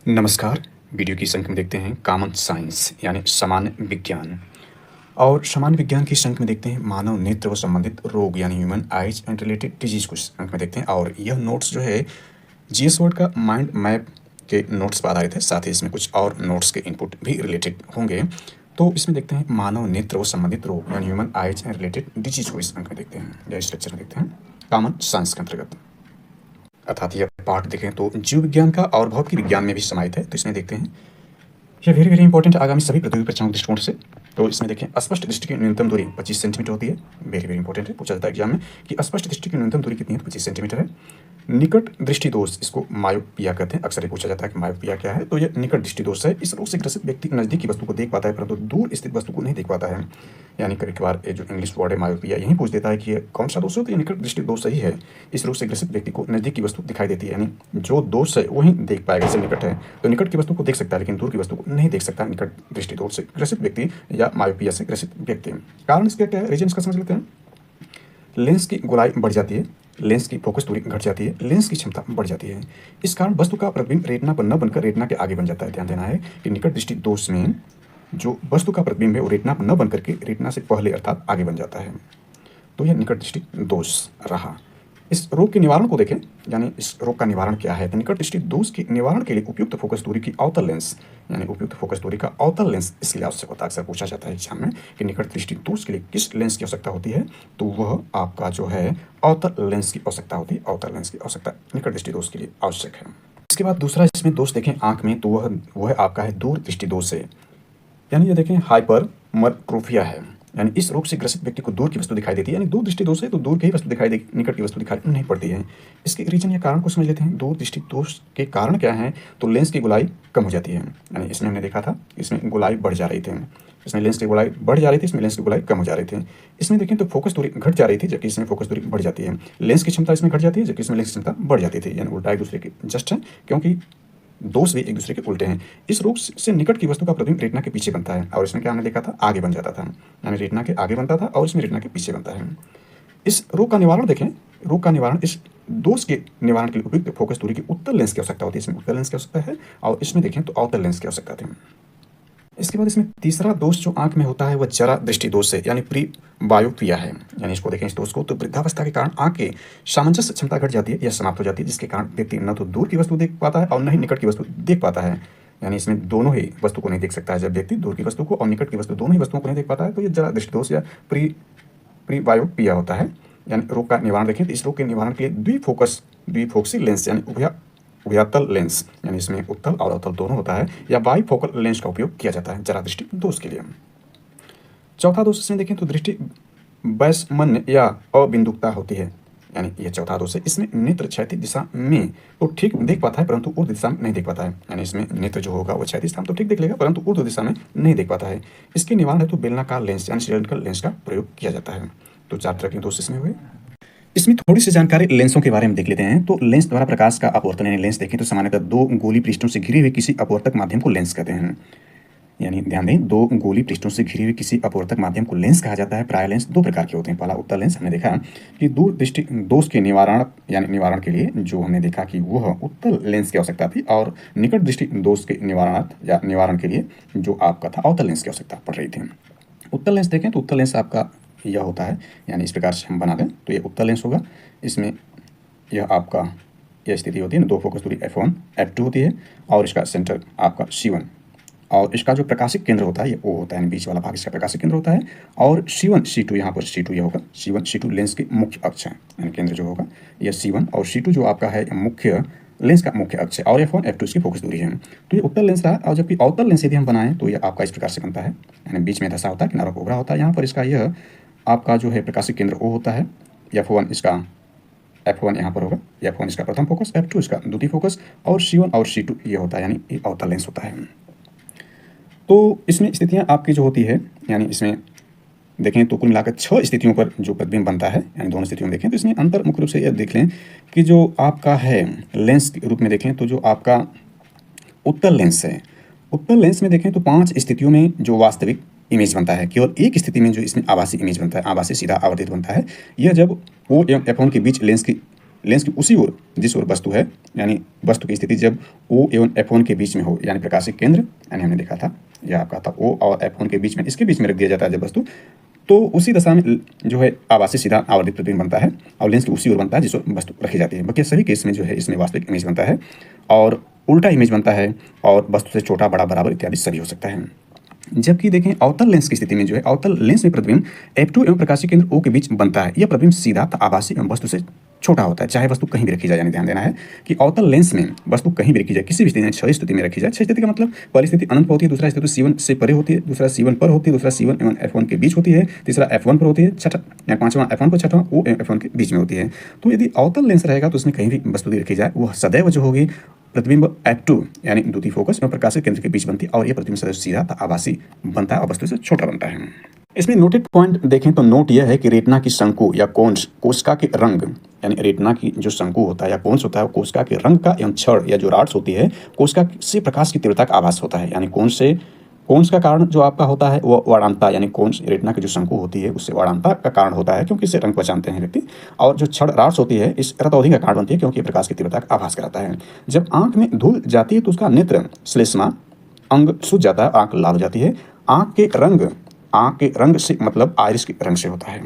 नमस्कार। वीडियो की संख्या में देखते हैं कॉमन साइंस यानी सामान्य विज्ञान। और सामान्य विज्ञान की संख्या में देखते हैं मानव नेत्र व संबंधित रोग यानी human eyes and related disease को संख्या में देखते हैं। और यह नोट्स जो है जीएस वर्ड का माइंड मैप के नोट्स पर आधारित है। साथ ही इसमें कुछ और नोट्स के इनपुट भी रिलेटेड होंगे। तो इसमें देखते हैं मानव नेत्र व संबंधित रोग यानी human eyes and related disease को इस अंक में देखते हैं या इस लेक्चर में देखते हैं कॉमन साइंस के अंतर्गत। अर्थात यह पार्ट देखें तो जीव विज्ञान का और भौतिक विज्ञान में भी समाहित है। तो इसमें देखते हैं यह वेरी वेरी इंपॉर्टेंट आगामी सभी प्रतियोगी परीक्षाओं के दृष्टिकोण से। तो इसमें देखें स्पष्ट दृष्टि की न्यूनतम दूरी 25 सेंटीमीटर होती है। वेरी वेरी इंपॉर्टेंट है, पूछा जाता है एग्जाम में कि स्पष्ट दृष्टि की न्यूनतम दूरी कितनी है, 25 सेंटीमीटर है। निकट दृष्टि दोष, इसको मायोपिया कहते हैं। अक्सर ये पूछा जाता है कि मायोपिया क्या है, तो यह निकट दृष्टि दोष है। इस रोग से ग्रसित व्यक्ति नजदीक की वस्तु को देख पाता है परंतु दूर स्थित वस्तु को नहीं देख पाता है। यानी कभी कभार ये जो इंग्लिश वर्ड है मायोपिया यही पूछ देता है कि ये कौन सा दोष है, तो ये निकट दृष्टि दोष सही है। इस रोग से ग्रसित व्यक्ति को नजदीक की वस्तु दिखाई देती है, यानी जो दोष है वही देख पाएगा। जैसे निकट है तो निकट की वस्तु को देख सकता है लेकिन दूर की वस्तु को नहीं देख सकता। निकट दृष्टि दोष से ग्रसित व्यक्ति या मायोपिया से ग्रसित व्यक्ति। कारण इसका क्या है, रीजन इसका समझ लेते हैं। लेंस की गोलाई बढ़ जाती है, लेंस की फोकस दूरी घट जाती है, लेंस की क्षमता बढ़ जाती है। इस कारण वस्तु का प्रतिबिंब रेटिना पर न बनकर रेटिना के आगे बन जाता है। ध्यान देना है कि निकट दृष्टि दोष में जो वस्तु का प्रतिबिंब है वो रेटिना पर न बन करके रेटिना से पहले अर्थात आगे बन जाता है। तो यह निकट दृष्टि दोष रहा। इस रोग के निवारण को देखें, यानी इस रोग का निवारण क्या है, तो निकट दृष्टि दोष के निवारण के लिए उपयुक्त फोकस दूरी की अवतल लेंस, यानी उपयुक्त फोकस दूरी का अवतल लेंस इसके लिए आवश्यक होता है। अक्सर पूछा जाता है एग्जाम में कि निकट दृष्टि दोष के लिए किस लेंस की आवश्यकता होती है, तो वह आपका जो है अवतल लेंस की आवश्यकता होती है। अवतल लेंस की आवश्यकता निकट दृष्टि दोष के लिए आवश्यक है। इसके बाद दूसरा इसमें दोष देखें आंख में, तो वह आपका है दूर दृष्टि दोष है। यानी ये देखें हाइपरमेट्रोपिया है, यानी इस रोग से ग्रसित व्यक्ति को दूर की वस्तु दिखाई देती है। यानी दूर दृष्टि दोष है तो दूर की ही वस्तु दिखाई देगी, निकट की वस्तु दिखाई नहीं पड़ती है। इसके रीजन या कारण को समझ लेते हैं। दूर दृष्टि दोष के कारण क्या है, तो लेंस की गोलाई कम हो जाती है। यानी इसमें हमने देखा था इसमें गोलाई बढ़ जा रही थी, इसमें लेंस की गोलाई बढ़ जा रही थी, इसमें लेंस की गोलाई कम हो जा रही थी। इसमें देखें तो फोकस दूरी घट जा रही थी जबकि इसमें फोकस दूरी बढ़ जाती है। लेंस की क्षमता इसमें घट जाती है जबकि इसमें लेंस की क्षमता बढ़ जाती थी। यानी उल्टा एक दूसरे के जस्ट है, क्योंकि दोष भी एक दूसरे के उल्टे हैं। इस रोग से निकट की वस्तु का प्रतिबिंब रेटिना के पीछे बनता है और इसमें क्या हमने देखा था, आगे बन जाता था। यानी रेटिना के आगे बनता था और इसमें रेटिना के पीछे बनता है। इस रोग का निवारण देखें, रोग का निवारण इस दोष के निवारण के लिए उपयुक्त फोकस दूरी की उत्तल लेंस की आवश्यकता होती है। इसमें उत्तल लेंस की आवश्यकता है और इसमें देखें तो अवतल लेंस की आवश्यकता थी। इसके बाद इसमें तीसरा दोष जो आंख में होता है वह जरा दृष्टि दोष है, यानी प्री बायोपिया है। यानी इसको देखें इस दोष को, तो वृद्धावस्था के कारण आंख की सामंजस्य क्षमता घट जाती है या समाप्त हो जाती है, जिसके कारण व्यक्ति न तो दूर की वस्तु देख पाता है और न ही निकट की वस्तु देख पाता है। यानी इसमें दोनों ही वस्तु को नहीं देख सकता है। जब व्यक्ति दूर की वस्तु को और निकट की वस्तु दोनों ही वस्तुओं को नहीं देख पाता है तो ये जरा दृष्टि दोष या प्री बायोपिया होता है। यानी रोग का निवारण देखें तो इस रोग के निवारण के लिए द्विफोक्सी लेंस यानी उभयतल लेंस, यानी इसमें उत्तल और अवतल दोनों होता है, या बाईफोकल लेंस का उपयोग किया जाता है जरा दृष्टि दोष के लिए। चौथा दोष इसमें देखें तो दृष्टि वैषम्य या अबिंदुकता होती है। यानी यह चौथा दोष है। इसमें नेत्र क्षैतिज दिशा में तो ठीक देख पाता है परंतु ऊर्ध्व दिशा में नहीं देख पाता है। यानी इसमें नेत्र जो होगा वो क्षैतिज दिशा में तो ठीक देख लेगा परंतु ऊर्ध्व दिशा में नहीं देख पाता है। इसके निवारण हेतु बेलनाकार लेंस यानी सिलेंड्रिकल लेंस का प्रयोग किया जाता है। तो 4 तरह के दोष इसमें हुए। इसमें थोड़ी सी जानकारी लेंसों के बारे में देख लेते हैं। तो लेंस द्वारा प्रकाश का अपवर्तन यानी लेंस देखें तो सामान्यतः 2 गोली पृष्ठों से घिरे हुए किसी अपवर्तक माध्यम को लेंस कहते हैं। यानी ध्यान दें, 2 गोली पृष्ठों से घिरे हुए किसी अपवर्तक माध्यम को लेंस कहा जाता है। प्राय लेंस 2 प्रकार के होते हैं। पहला उत्तल लेंस, हमने देखा कि दूर दृष्टि दोष के निवारण के लिए जो हमने देखा कि वह उत्तल लेंस की आवश्यकता थी, और निकट दृष्टि दोष के निवारण के लिए जो आपका था अवतल लेंस की आवश्यकता पड़ रही थी। उत्तल लेंस देखें तो उत्तल लेंस आपका यह होता है, यानी इस प्रकार से हम बना दें तो ये उत्तल लेंस होगा। इसमें यह आपका यह स्थिति होती है, 2 फोकस दूरी F1 F2 होती है और इसका सेंटर आपका C1, और इसका जो प्रकाशिक केंद्र होता है ये O होता है, यानी बीच वाला भाग इसका प्रकाशिक केंद्र होता है। और C1 C2 यहाँ पर C2 यह होगा, C1 C2 लेंस के मुख्य अक्ष है, यानी केंद्र जो होगा यह C1 और C2 जो आपका है मुख्य लेंस का मुख्य अक्ष है, और F1 F2 इसकी फोकस दूरी है। तो ये उत्तल लेंस रहा। और जबकि अवतल लेंस यदि हम बनाएं तो ये आपका इस प्रकार से बनता है, यानी बीच में धसा होता है, किनारों को उभरा होता है। यहाँ पर इसका यह आपका जो है प्रकाशिक केंद्र O होता है। F1 इसका F1 यहाँ पर होगा, F1 इसका प्रथम फोकस, F2 इसका द्वितीय फोकस, और C1 और C2 ये होता है, यानी ये अवतल लेंस होता है। तो इसमें स्थितियाँ आपकी जो होती है, यानी इसमें देखें तो कुल मिलाकर 6 स्थितियों पर जो प्रतिबिंब बनता है, यानी दोनों स्थितियों में देखें तो इसमें अंतर मुख्य रूप से यह देख लें कि जो आपका है लेंस के रूप में देखें तो जो आपका उत्तल लेंस है, उत्तल लेंस में देखें तो 5 स्थितियों में जो वास्तविक इमेज बनता है, केवल एक स्थिति में जो इसमें आभासी इमेज बनता है, आभासी सीधा आवर्तित बनता है। यह जब O एवं F1 के बीच लेंस की लेंस की उसी ओर जिस ओर वस्तु है, यानी वस्तु की स्थिति जब O एवं F1 के बीच में हो, यानी प्रकाशिक केंद्र, यानी हमने देखा था या आपका था O और F1 के बीच में, इसके बीच में रख दिया जाता है जब वस्तु, तो उसी दशा में जो है आभासी सीधा आवर्धित प्रतिबिंब बनता है और लेंस की उसी ओर बनता है जिस ओर वस्तु रखी जाती है। बाकी सभी केस में जो है इसमें वास्तविक इमेज बनता है और उल्टा इमेज बनता है और वस्तु से छोटा, बड़ा, बराबर इत्यादि सभी हो सकता है। जबकि देखें अवतल लेंस की स्थिति में जो है अवतल लेंस में प्रतिबिंब F2 एवं प्रकाशिक केंद्र O के बीच बनता है। यह प्रतिबिंब सीधा तथा आभासी एवं वस्तु से छोटा होता है, चाहे वस्तु कहीं भी रखी जाए। यानी ध्यान देना है कि अवतल लेंस में वस्तु कहीं भी रखी जाए, किसी भी स्थिति में, क्षय स्थिति में रखी जाए। क्षय स्थिति का मतलब पहली स्थिति अनंत पर होती है, दूसरा स्थिति C1 से परे होती है, दूसरा C1 पर होती है, दूसरा C1 एवं F1 के बीच होती है, तीसरा F1 पर होती है, छठा या पांचवा F1 पर, छठवां O एवं F1 के बीच में होती है। तो यदि अवतल लेंस रहेगा तो उसमें कहीं भी वस्तु रखी जाए, वह सदैव जो होगी प्रतिबिंब F2 यानी द्वितीय फोकस एवं प्रकाशिक केंद्र के बीच बनती है और यह प्रतिबिंब सदैव सीधा तथा आभासी बनता है और वस्तु से छोटा बनता है। इसमें नोटेड पॉइंट देखें तो नोट यह है कि रेटिना की शंकु या कोन्स कोशिका के रंग, यानी रेटिना की जो शंकु होता है या कोन्स होता है वो कोशिका के रंग का एवं छड़ या जो रॉड्स होती है कोशिका से प्रकाश की तीव्रता का आभास होता है। यानी कोन्स का कारण जो आपका होता है वो वारांता, यानी कोन्स रेटिना की जो शंकु होती है उससे वारांता का कारण होता है क्योंकि इससे रंग पहचानते हैं व्यक्ति, और जो छड़ रॉड्स होती है इस रतौंधी का कारण बनती है क्योंकि प्रकाश की तीव्रता का आभास कराता है। जब आंख में धूल जाती है तो उसका नेत्र श्लेष्मा अंग सूज जाता है, आंख लाल हो जाती है। आंख के रंग से मतलब आइरिस के रंग से होता है।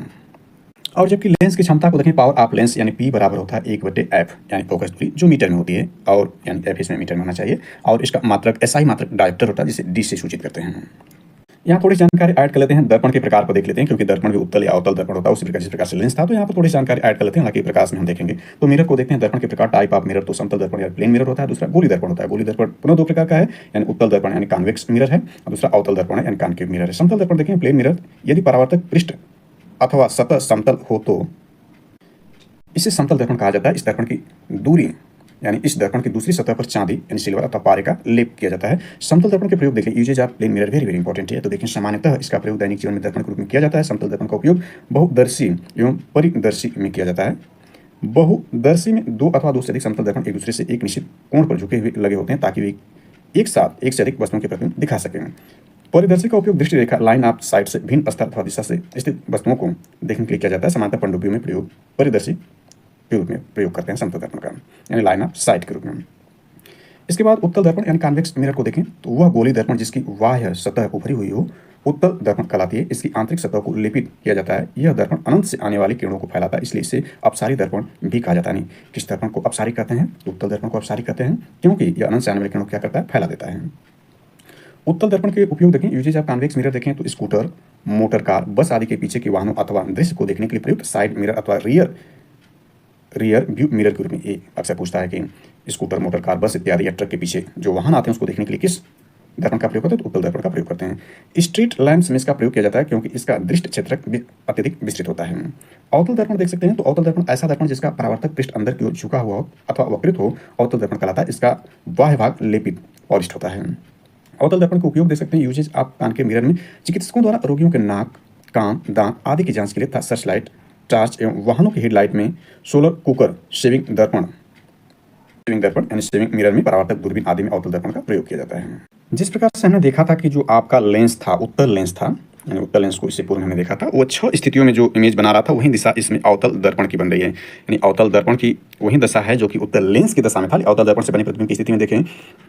और जबकि लेंस की क्षमता को देखें, पावर ऑफ लेंस यानी P बराबर होता है 1/f, यानी फोकस दूरी जो मीटर में होती है, और यानी f इसमें मीटर में होना चाहिए, और इसका मात्रक SI मात्रक डायोप्टर होता है जिसे D से सूचित करते हैं। यहाँ थोड़ी जानकारी ऐड कर लेते हैं, दर्पण के प्रकार को देख लेते हैं क्योंकि दर्पण भी उत्तल या अवतल दर्पण होता है उसी प्रकार जिस प्रकार से लेंस था, तो यहाँ पर थोड़ी जानकारी ऐड कर लेते हैं, हालांकि प्रकाश में हम देखेंगे। तो मिरर को देखते हैं, दर्पण के प्रकार, टाइप ऑफ मिरर, तो समतल दर्पण या प्लेन मिरर होता है, दूसरा गोली दर्पण होता है। गोली दर्पण पुनः दो प्रकार का है, यानी उत्तल दर्पण यानी कॉन्वेक्स मिरर है, और दूसरा अवतल दर्पण है यानी कॉन्केव मिरर है। समतल दर्पण देखें, प्लेन मिरर, यदि परावर्तक पृष्ठ अथवा सतह समतल हो तो इसे समतल दर्पण कहा जाता है। इस दर्पण की दूरी यानी इस दर्पण की दूसरी सतह पर चांदी यानी सिल्वर अथवा पारे का लेप किया जाता है। समतल दर्पण के प्रयोग देखें, uses of plane mirror very very important है। तो देखें सामान्यतः इसका प्रयोग दैनिक जीवन में दर्पण के रूप में किया जाता है। समतल दर्पण का उपयोग बहुदर्शी एवं परिदर्शी में किया जाता है। बहुदर्शी में दो अथवा दो से अधिक समतल दर्पण एक दूसरे से एक निश्चित कोण पर झुके हुए लगे होते हैं ताकि वे एक साथ एक से अधिक वस्तुओं के प्रतिबिंब दिखा सकें। परिदर्शी का उपयोग दृष्टि रेखा लाइन ऑफ साइट से भिन्न स्तर अथवा दिशा से स्थित वस्तुओं को देखने के लिए किया जाता है। सामान्यतः पनडुब्बियों में प्रयोग परिदर्शी के रूप में प्रयोग करते हैं समतल दर्पण का, यानी लाइन ऑफ साइट के रूप में। इसके बाद उत्तल दर्पण यानी कॉन्वेक्स मिरर को देखें तो वह गोली दर्पण जिसकी बाह्य सतह उभरी हुई हो उत्तल दर्पण कहलाती है। इसकी आंतरिक सतह को लेपित किया जाता है। यह दर्पण अनंत से आने वाली किरणों को फैलाता है, इसलिए इसे अपसारी दर्पण भी कहा जाता है। नहीं, किस दर्पण को अपसारी कहते हैं? उत्तल दर्पण को अपसारी कहते हैं क्योंकि यह अनंत से आने वाली किरणों को क्या करता है? फैला देता है। उत्तल दर्पण के उपयोग देखें, यूजेज ऑफ कॉन्वेक्स मिरर देखें तो स्कूटर, मोटर कार, बस आदि के पीछे के वाहनों अथवा दृश्य को देखने के लिए प्रयुक्त साइड मिरर अथवा रियर व्यू मिरर के रूप में। ये अक्सर पूछता है कि स्कूटर, मोटर कार, बस इत्यादि या ट्रक के पीछे जो वाहन आते हैं उसको देखने के लिए किस दर्पण का प्रयोग करते हैं? तो उत्तल दर्पण का प्रयोग करते हैं। स्ट्रीट लैंप्स में इसका प्रयोग किया जाता है क्योंकि इसका दृष्टि क्षेत्र अत्यधिक विस्तृत होता है। अवतल दर्पण देख सकते हैं तो अवतल दर्पण ऐसा दर्पण जिसका परावर्तक पृष्ठ अंदर की ओर झुका हुआ हो अथवा वक्रित हो, अवतल दर्पण कहलाता है। इसका बाह्य भाग लेपित पॉलिश्ड होता है। अवतल दर्पण का उपयोग देख सकते हैं, यूजेज ऑफ कॉन्केव मिरर में चिकित्सकों द्वारा रोगियों के नाक, कान, दांत आदि की जांच के लिए तथा सर्च लाइट, टॉर्च एवं वाहनों की हेडलाइट में सोलर कुकर, शेविंग दर्पण यानी शेविंग मिरर में परावर्तक दूरबीन आदि में अवतल दर्पण का प्रयोग किया जाता है। जिस प्रकार से हमने देखा था कि जो आपका लेंस था उत्तल लेंस था, यानी उत्तल लेंस को इससे पूर्व हमने देखा था, वो 6 स्थितियों में जो इमेज बना रहा था वही दिशा इसमें अवतल दर्पण की बन रही है। यानी अवतल दर्पण की वही दशा है जो कि उत्तल लेंस की दशा में था। अवतल दर्पण से बने प्रतिबिंब की स्थिति में देखें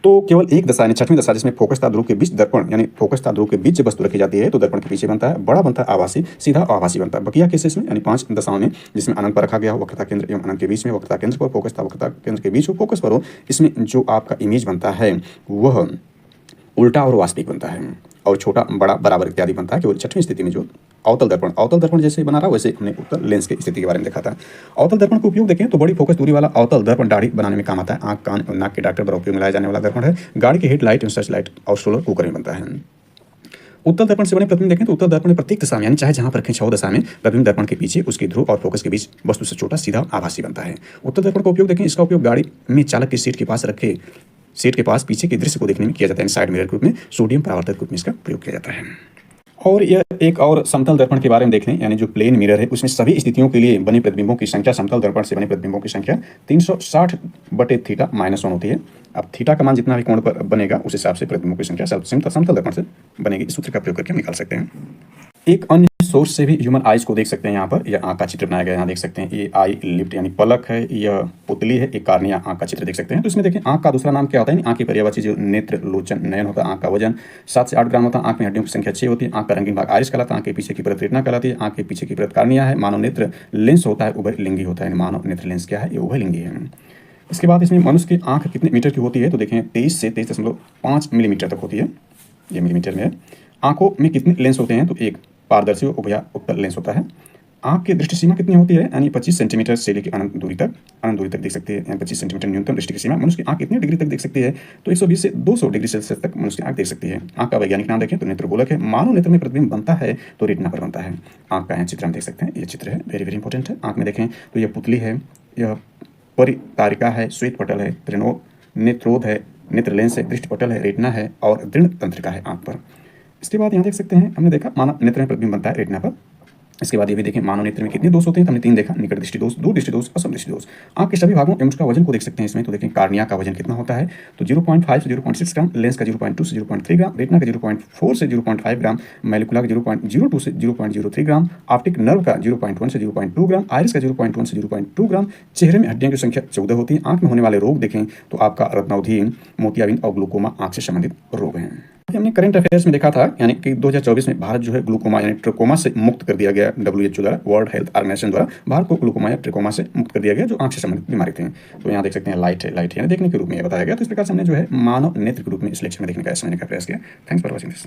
तो केवल एक दशा यानी 6वीं दशा जिसमें फोकस तथा ध्रुव के बीच दर्पण यानी फोकस तथा ध्रुव के बीच वस्तु रखी जाती है तो दर्पण के पीछे बनता है, बड़ा बनता है आभासी, सीधा आभासी बनता है। बकिया केसेस में यानी 5 दशाओं में जिसमें अनंत पर रखा गया हो, वक्रता केंद्र एवं अनंत के बीच में, वक्रता केंद्र पर फोकस तथा वक्रता केंद्र के बीच हो, फोकस पर हो, इसमें जो आपका इमेज बनता है वह उल्टा और वास्तविक बनता है और छोटा, बड़ा, बराबर इत्यादि बनता है। केवल 6वीं स्थिति में जो अवतल दर्पण जैसे बना रहा वैसे हमने उत्तल लेंस की स्थिति के बारे में देखा था। अवतल दर्पण का उपयोग देखें तो बड़ी फोकस दूरी वाला अवतल दर्पण दाढ़ी बनाने में काम आता है। आंख, कान और नाक के डॉक्टर द्वारा उपयोग में लाया जाने वाला दर्पण है। गाड़ी की हेडलाइट एवं सर्च लाइट और सोलर कुकर में बनता है। उत्तल दर्पण से बने प्रतिबिंब देखें तो उत्तल दर्पण में प्रत्येक दिशा में यानी चाहे जहां पर रखें 6 दशा में प्रतिबिंब दर्पण के पीछे उसके ध्रुव और फोकस के बीच वस्तु से छोटा, सीधा, आभासी बनता है। उत्तल दर्पण का उपयोग देखें, इसका उपयोग गाड़ी में चालक की सीट के पास रखे सीट के पास पीछे के दृश्य को देखने में किया जाता है। साइड मिरर के रूप में, सोडियम परावर्तक के रूप में इसका प्रयोग किया जाता है। और यह एक और समतल दर्पण के बारे में देख लें, यानी जो प्लेन मिरर है उसमें सभी स्थितियों के लिए बने प्रतिबिंबों की संख्या, समतल दर्पण से बने प्रतिबिंबों की संख्या 360/θ-1 होती है। अब थीटा का मान जितना भी कोण पर बनेगा उस हिसाब से प्रतिबिंबों की संख्या समतल दर्पण से बनेगी। इस सूत्र का प्रयोग करके हम निकाल सकते हैं। एक अन्य सोर्स से भी ह्यूमन आइज़ को देख सकते हैं यहाँ पर। यह आँख का चित्र बनाया गया है, यहाँ देख सकते हैं। ये आई लिप्ट यानी पलक है, यह पुतली है, एक कार्निया आँख का चित्र देख सकते हैं। तो इसमें देखें आँख का दूसरा नाम क्या होता है, आँख की पर्यायवाची जो नेत्र, लोचन, नयन होता है। आँख का वजन 7 से 8 ग्राम होता है। आँख में हड्डियों की संख्या 6 होती है। आँख का रंगीन भाग आइरिस कहलाता है। आँख के पीछे की परत रेटिना कहलाती है। आँख के पीछे की परत कार्निया है। मानव नेत्र लेंस होता है, उभयलिंगी होता है। मानव नेत्र लेंस क्या है, ये उभयलिंगी है। इसके बाद इसमें मनुष्य की आँख कितने मीटर की होती है, तो देखें 23 से 23.5 मिलीमीटर तक होती है। ये मिलीमीटर में है। आँखों में कितने लेंस होते हैं, तो एक पारदर्शी और उभया उत्तल लेंस होता है। आँख की दृष्टि सीमा कितनी होती है, यानी 25 सेंटीमीटर से लेकर अनंत दूरी तक देख सकते हैं। यानी 25 सेंटीमीटर न्यूनतम दृष्टि की सीमा। मनुष्य की आँख कितनी डिग्री तक देख सकती है, तो 120 से 200 डिग्री सेल्सियस तक मनुष्य की आँख देख सकती है। आँख का वैज्ञानिक नाम देखें तो नेत्रगोलक है। मानव नेत्र में प्रतिबिंब बनता है तो रेटिना पर बनता है। आँख का यहाँ चित्र हम देख सकते हैं, ये चित्र है, वेरी वेरी इंपॉर्टेंट है। आँख में देखें तो यह पुतली है, यह परितारिका है, श्वेत पटल है, नेत्रोध है, नेत्र लेंस है, दृष्टि पटल है, रेटिना है और दृढ़ तंत्रिका है आँख पर। इसके बाद यहाँ देख सकते हैं, हमने देखा मानव नेत्र में प्रतिबिंब बनता है रेटिना पर। इसके बाद ये भी देखें मानव नेत्र में कितने दोष होते हैं, तो हमने 3 देखा, निकट दृष्टि दोष, दूर दृष्टि दोष और समदृष्टि दोष। आँख के सभी भागों एवं उसका वजन को देख सकते हैं इसमें। तो देखें कार्निया का वजन कितना होता है, तो 0.5 से 0.6 ग्राम, लेंस का 0.2 से 0.3 ग्राम, रेटिना का 0.4 से 0.5 ग्राम, मैलिकुला का 0.02 से 0.03 ग्राम, ऑप्टिक नर्व का 0.1 से 0.2 ग्राम, आइरिस का 0.1 से 0.2 ग्राम। चेहरे में हड्डियों की संख्या 14 होती है। आँख में होने वाले रोग देखें तो आपका रत्नावधि, मोतियाबिंद और ग्लूकोमा आँख से संबंधित रोग हैं। हमने करंट अफेयर्स में देखा था, यानी कि 2024 में भारत जो है ग्लूकोमा यानी ट्रिकोमा से मुक्त कर दिया गया। WHO द्वारा, वर्ल्ड हेल्थ ऑर्गेनाइजेशन द्वारा भारत को ग्लूकोमा या ट्रिकोमा से मुक्त कर दिया गया, जो आंख से संबंधित बीमारी थी। तो यहाँ देख सकते हैं लाइट है, यानी देखने के रूप में ये बताया गया। तो इस प्रकार से हमने जो है मानव नेत्र के रूप में इस लेक्चर में देखने का समझने का प्रयास किया। Thanks for watching this.